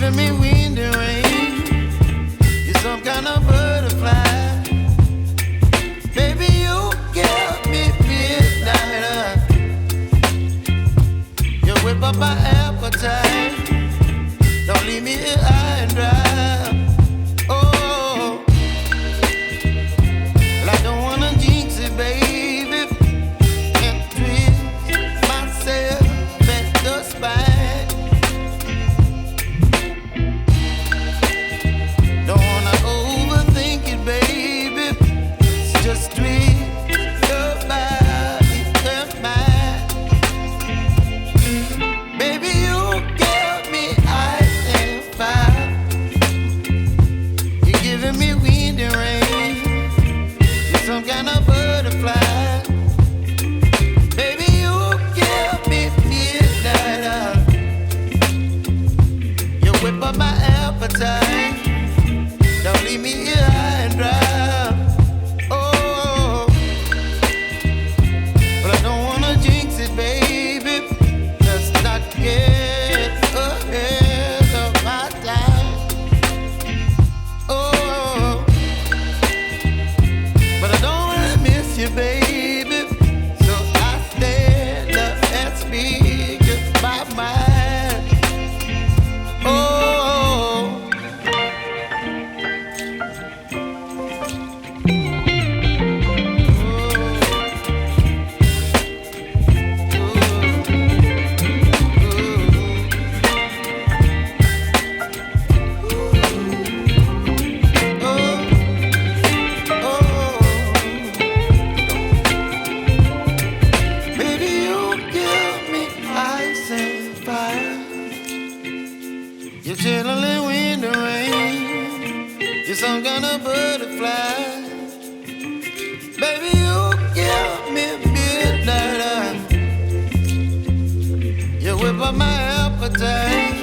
giving me wind and rain. You're some kind of butterfly. Baby, you give me midnight. You whip up my appetite. Don't leave me here high and dry. Oh, well, I don't wanna jinx it, baby, and twist myself at the spine. Don't wanna overthink it, baby. It's just twist your body and mine. Baby, you give me ice and fire. You're giving me wind and rain. You're some kind of butterfly. Baby, you give me midnight. You whip up my appetite. Don't leave me here high and dry. Oh, but I don't wanna jinx it, baby. Let's not get ahead of my time. Oh, but I don't wanna miss you, baby. So I stand up and speak just my mind. Oh. Baby, you give me ice and fire. You're chilling wind and rain. You're some kind of butterfly. Baby, you give me midnight. You whip up my appetite.